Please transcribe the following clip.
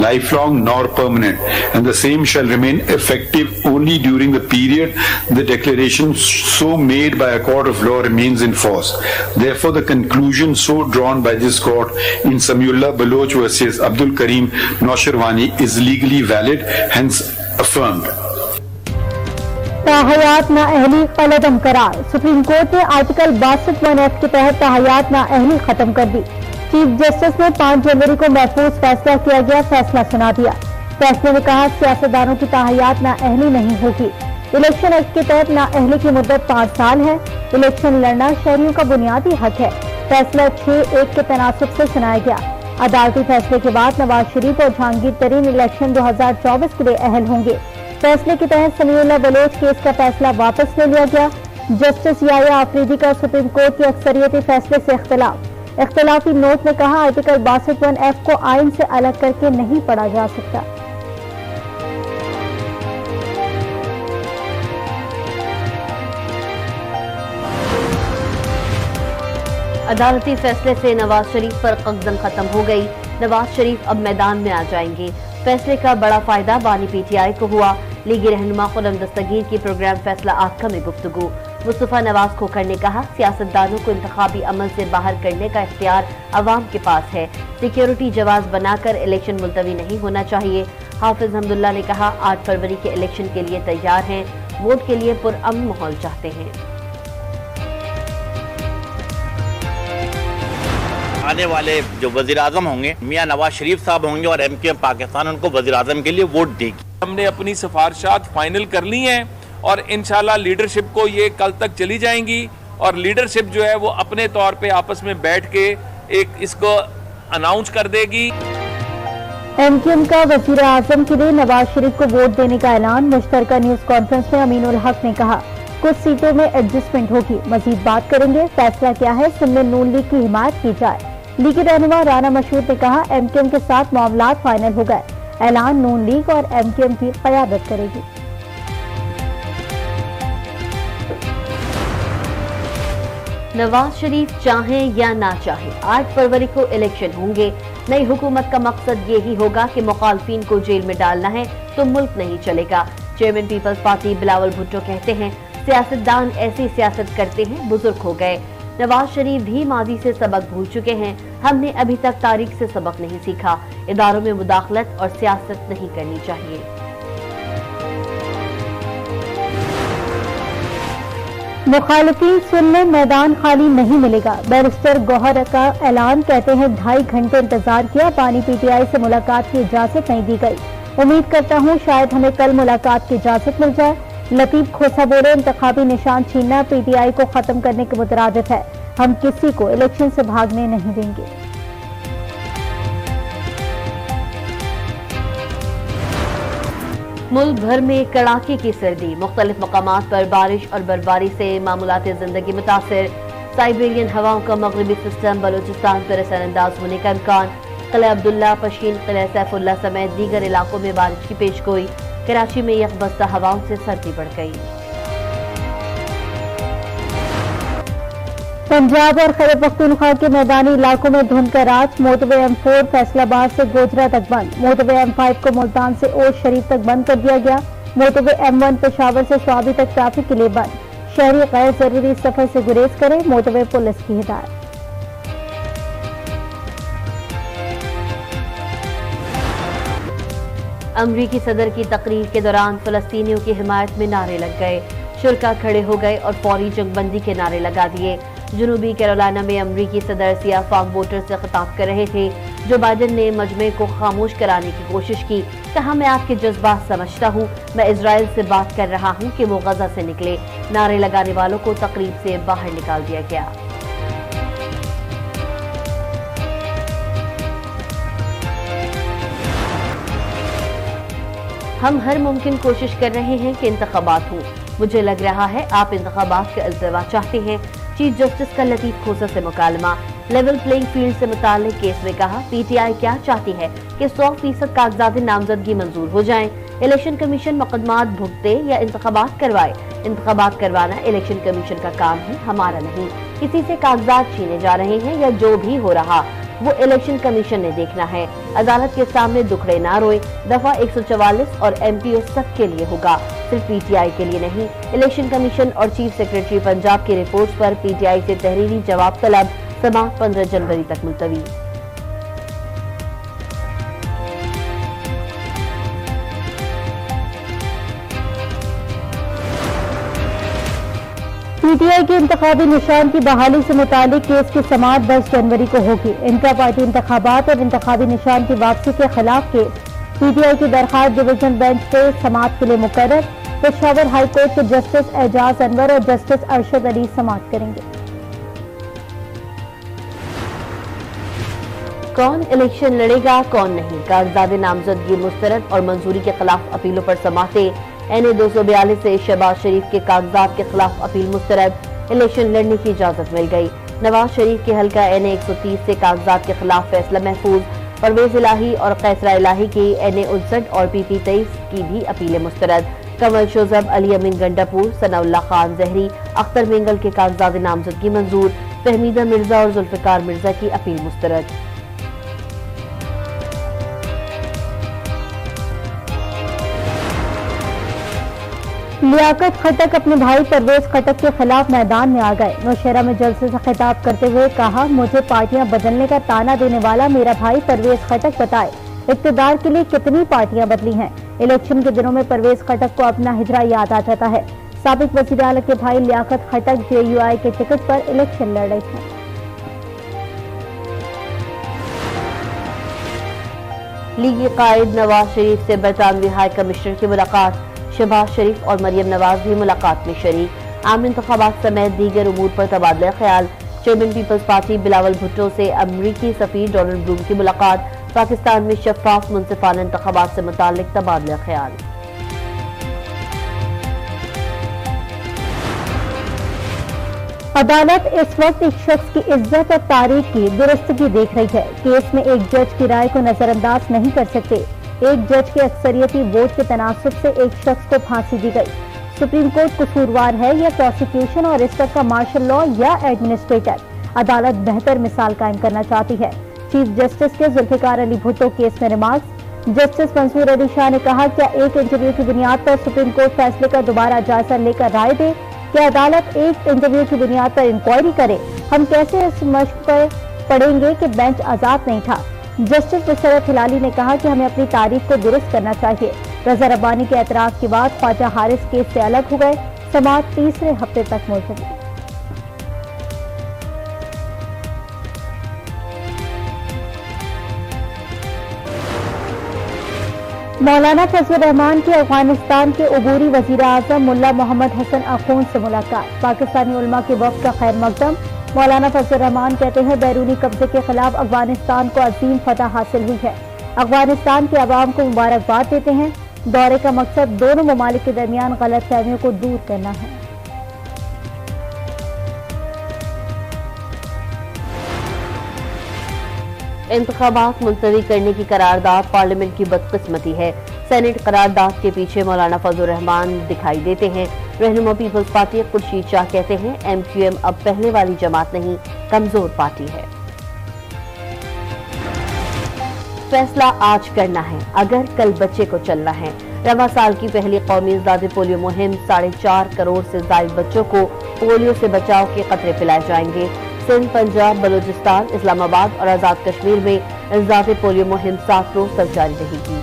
lifelong nor permanent, and the same shall remain effective only during the period the declaration so made by a court of law remains in force. Therefore, the conclusion so drawn by this court in Samiullah Baloch versus Abdul Karim Naushirwani is legally valid, hence affirmed. ताहयात नाअहली कलअदम करार। Supreme court ने article 62(1)(f) के तहत ताहयात नाअहली खत्म कर दी। Chief justice ने 5 जनवरी को महफूज फैसला किया गया फैसला सुना दिया। फैसले में कहा सियासतदानों की ताहयात नाअहली नहीं होगी। इलेक्शन एक्ट के तहत नाअहली की मुद्दत 5 साल है। इलेक्शन लड़ना शहरियों का बुनियादी हक है। फैसला 6-1 के तनासुब से सुनाया गया। अदालती फैसले के बाद नवाज शरीफ और जहांगीर तरीन इलेक्शन 2024 के लिए अहल होंगे। फैसले के तहत समीउल्लाह बलोच केस का फैसला वापस ले लिया गया। जस्टिस याया आफरीदी का सुप्रीम कोर्ट की अक्सरियती फैसले से इख्तलाफी नोट में कहा आर्टिकल 62(1)(f) को आइन से अलग करके नहीं पढ़ा जा सकता। अदालती फैसले से नवाज शरीफ पर कब्ज़न खत्म हो गई। नवाज शरीफ अब मैदान में आ जाएंगे। फैसले का बड़ा फायदा बानी पीटीआई को हुआ। लीगी रहनुमा खुर्रम दस्तगीर की प्रोग्राम फैसला आखा में गुफ्तगू। मुस्तफा नवाज खोखर ने कहा सियासतदानों को इंतखाबी अमल से बाहर करने का इख्तियार अवाम के पास है। सिक्योरिटी जवाज बनाकर इलेक्शन मुलतवी नहीं होना चाहिए। हाफिज हमदुल्ला ने कहा 8 फरवरी के इलेक्शन के लिए तैयार हैं। वोट के लिए पुरअमन माहौल चाहते हैं। आने वाले जो वज़ीर आज़म होंगे मियां नवाज शरीफ साहब होंगे और MKM पाकिस्तान उनको वज़ीर आज़म के लिए वोट देगी। हमने अपनी सिफारिशात फाइनल कर ली हैं और इंशाल्लाह लीडरशिप को ये कल तक चली जाएंगी और लीडरशिप जो है वो अपने तौर पे आपस में बैठ के एक इसको अनाउंस कर देगी। MKM का वज़ीर आज़म के लिए नवाज शरीफ को वोट देने का ऐलान। मुश्तरका न्यूज कॉन्फ्रेंस में अमीनुल हक ने कहा कुछ सीटों में एडजस्टमेंट होगी, मजीद बात करेंगे। फैसला क्या है, सिंध में नून लीग की हिमायत की जाए। लीगी रहनुमा राना मशहूर ने कहा MKM के साथ मामलात फाइनल हो गए। ऐलान नून लीग और MKM की क़यादत करेगी। नवाज शरीफ चाहें या ना चाहें 8 फरवरी को इलेक्शन होंगे। नई हुकूमत का मकसद यही होगा कि मुखालफिन को जेल में डालना है तो मुल्क नहीं चलेगा। चेयरमैन पीपल्स पार्टी बिलावल भुट्टो कहते हैं सियासतदान ऐसी सियासत करते हैं बुजुर्ग हो गए। नवाज शरीफ भी माजी से सबक भूल चुके हैं। हमने अभी तक तारीख से सबक नहीं सीखा। इदारों में मुदाखलत और सियासत नहीं करनी चाहिए। मुखालिफिन सुनने मैदान खाली नहीं मिलेगा। बैरिस्टर गौहर का ऐलान। कहते हैं 2.5 घंटे इंतजार किया, बानी पीटीआई से मुलाकात की इजाजत नहीं दी गई। उम्मीद करता हूं शायद हमें कल मुलाकात की इजाजत मिल जाए। लतीफ खोसा बोले इंतखाबी निशान छीनना पीटीआई को खत्म करने के मुतरादिफ है। हम किसी को इलेक्शन से भागने नहीं देंगे। मुल्क भर में कड़ाके की सर्दी। मुख्तलिफ मकामात पर बारिश और बर्फबारी से मामूलाती जिंदगी मुतासिर। साइबेरियन हवाओं का मगरबी सिस्टम बलूचिस्तान पर असरअंदाज होने का इम्कान। किला अब्दुल्ला, पशीन, किला सैफुल्ला समेत दीगर इलाकों में बारिश की पेशगोई। कराची में यकबस्ता हवाओं से सर्दी बढ़ गई। पंजाब और खैबर पख्तूनख्वा के मैदानी इलाकों में धुंध का राज। मोटरवे M4 फैसलाबाद से गोजरा तक बंद। मोटरवे M5 को मुल्तान से ओश शरीफ तक बंद कर दिया गया। मोटरवे M1 पेशावर से स्वाबी तक ट्रैफिक के लिए बंद। शहरी गैर जरूरी सफर से गुरेज करें, मोटरवे पुलिस की हिदायत। अमरीकी सदर की तकरीर के दौरान फलस्तीनियों की हिमायत में नारे लग गए। शुरका खड़े हो गए और फौरी जंगबंदी के नारे लगा दिए। जनूबी कैरोलिना में अमरीकी सदर सिया फार्म वोटर से खिताब कर रहे थे। जो बाइडेन ने मजमे को खामोश कराने की कोशिश की। कहा मैं आपके जज्बात समझता हूँ, मैं इजराइल से बात कर रहा हूँ कि वो गजा से निकले। नारे लगाने वालों को तकरीब से बाहर निकाल दिया गया। हम हर मुमकिन कोशिश कर रहे हैं कि इंतखाबात हों। मुझे लग रहा है आप इंतखाबात का इल्तवा चाहते हैं। चीफ जस्टिस का लतीफ खोसा से मुकालमा। लेवल प्लेइंग फील्ड से मुताल्लिक केस में कहा पीटीआई क्या चाहती है कि 100% कागजात नामजदगी मंजूर हो जाएं। इलेक्शन कमीशन मुकदमात भुगते या इंतखाबात करवाए। इंतखाबात करवाना इलेक्शन कमीशन का काम है, हमारा नहीं। किसी से कागजात छीने जा रहे हैं या जो भी हो रहा, وہ الیکشن کمیشن نے دیکھنا ہے۔ عدالت کے سامنے دکھڑے نہ روئے۔ دفعہ 144 اور ایم پی او سب کے لیے ہوگا، صرف پی ٹی آئی کے لیے نہیں۔ الیکشن کمیشن اور چیف سیکرٹری پنجاب کی reports per P T I سے تحریری جواب طلب، سماعت 15 جنوری تک ملتوی۔ پی ٹی آئی کے انتخابی نشان کی بحالی سے متعلق کیس کی سماعت 10 جنوری کو ہوگی۔ انٹرا پارٹی انتخابات اور انتخابی نشان کی واپسی کے خلاف کیس، پی ٹی آئی کی درخواست ڈویژن بینچ پہ سماعت کے لیے مقرر۔ پشاور ہائی کورٹ کے جسٹس اعجاز انور اور جسٹس ارشد علی سماعت کریں گے۔ کون الیکشن لڑے گا کون نہیں، کاغذات نامزدگی مسترد اور منظوری کے خلاف اپیلوں پر سماعتیں۔ این اے 242 سے شہباز شریف کے کاغذات کے خلاف اپیل مسترد، الیکشن لڑنے کی اجازت مل گئی۔ نواز شریف کے حلقہ این اے 130 سے کاغذات کے خلاف فیصلہ محفوظ، پرویز الہی اور قیصرہ الہی کی این اے 59 اور پی پی 23 کی بھی اپیلیں مسترد۔ کنول شوذب، علی امین گنڈاپور، ثناء اللہ خان زہری، اختر مینگل کے کاغذات نامزدگی منظور، فہمیدہ مرزا اور ذوالفقار مرزا کی اپیل مسترد۔ لیاقت خٹک اپنے بھائی پرویز خٹک کے خلاف میدان میں آ گئے۔ نوشہرہ میں جلسے سے خطاب کرتے ہوئے کہا، مجھے پارٹیاں بدلنے کا طعنہ دینے والا میرا بھائی پرویز خٹک بتائے اقتدار کے لیے کتنی پارٹیاں بدلی ہیں۔ الیکشن کے دنوں میں پرویز خٹک کو اپنا ہجرہ یاد آ جاتا ہے۔ سابق وزیر اعلیٰ کے بھائی لیاقت خٹک جے یو آئی کے ٹکٹ پر الیکشن لڑ رہے ہیں۔ لیگی قائد نواز شریف سے برطانوی ہائی کمشنر کی ملاقات، شہباز شریف اور مریم نواز بھی ملاقات میں شریک۔ عام انتخابات سمیت دیگر امور پر تبادلہ خیال۔ چیئرمین پیپلز پارٹی بلاول بھٹو سے امریکی سفیر ڈونلڈ بروم کی ملاقات۔ پاکستان میں شفاف منصفانہ انتخابات سے متعلق تبادلہ خیال۔ عدالت اس وقت ایک شخص کی عزت اور تاریخ کی درستگی دیکھ رہی ہے۔ کیس میں ایک جج کی رائے کو نظر انداز نہیں کر سکتے۔ ایک جج کے اکثریتی ووٹ کے تناسب سے ایک شخص کو پھانسی دی گئی۔ سپریم کورٹ قصوروار ہے یا پروسیکیوشن اور اس تک کا مارشل لا یا ایڈمنسٹریٹر؟ عدالت بہتر مثال قائم کرنا چاہتی ہے۔ چیف جسٹس کے ذوالفقار علی بھٹو کیس میں ریمارکس۔ جسٹس منصور علی شاہ نے کہا، کیا ایک انٹرویو کی بنیاد پر سپریم کورٹ فیصلے کا دوبارہ جائزہ لے کر رائے دے؟ کیا عدالت ایک انٹرویو کی بنیاد پر انکوائری کرے؟ ہم کیسے اس مشق پر پڑیں گے کہ بینچ آزاد نہیں تھا؟ جسٹس مسرت ہلالی نے کہا کہ ہمیں اپنی تاریخ کو درست کرنا چاہیے۔ رضا ربانی کے اعتراض کے بعد خواجہ حارث کیس سے الگ ہو گئے۔ سماعت تیسرے ہفتے تک ملتوی۔ مولانا فضل الرحمان کی افغانستان کے عبوری وزیر اعظم ملا محمد حسن اخون سے ملاقات۔ پاکستانی علماء کے وفد کا خیر مقدم۔ مولانا فضل الرحمان کہتے ہیں، بیرونی قبضے کے خلاف افغانستان کو عظیم فتح حاصل ہوئی ہے۔ افغانستان کے عوام کو مبارکباد دیتے ہیں۔ دورے کا مقصد دونوں ممالک کے درمیان غلط فہمیوں کو دور کرنا ہے۔ انتخابات ملتوی کرنے کی قرارداد پارلیمنٹ کی بدقسمتی ہے۔ سینٹ قرارداد کے پیچھے مولانا فضل الرحمان دکھائی دیتے ہیں۔ رہنما پیپلز پارٹی خورشید شاہ کہتے ہیں، ایم کیو ایم اب پہلے والی جماعت نہیں، کمزور پارٹی ہے۔ فیصلہ آج کرنا ہے، اگر کل بچے کو چلنا ہے۔ رواں سال کی پہلی قومی ازداد پولیو مہم، 4.5 کروڑ سے زائد بچوں کو پولیو سے بچاؤ کے قطرے پلائے جائیں گے۔ سندھ، پنجاب، بلوچستان، اسلام آباد اور آزاد کشمیر میں ازداد پولیو مہم 7 روز تک جاری رہے گی۔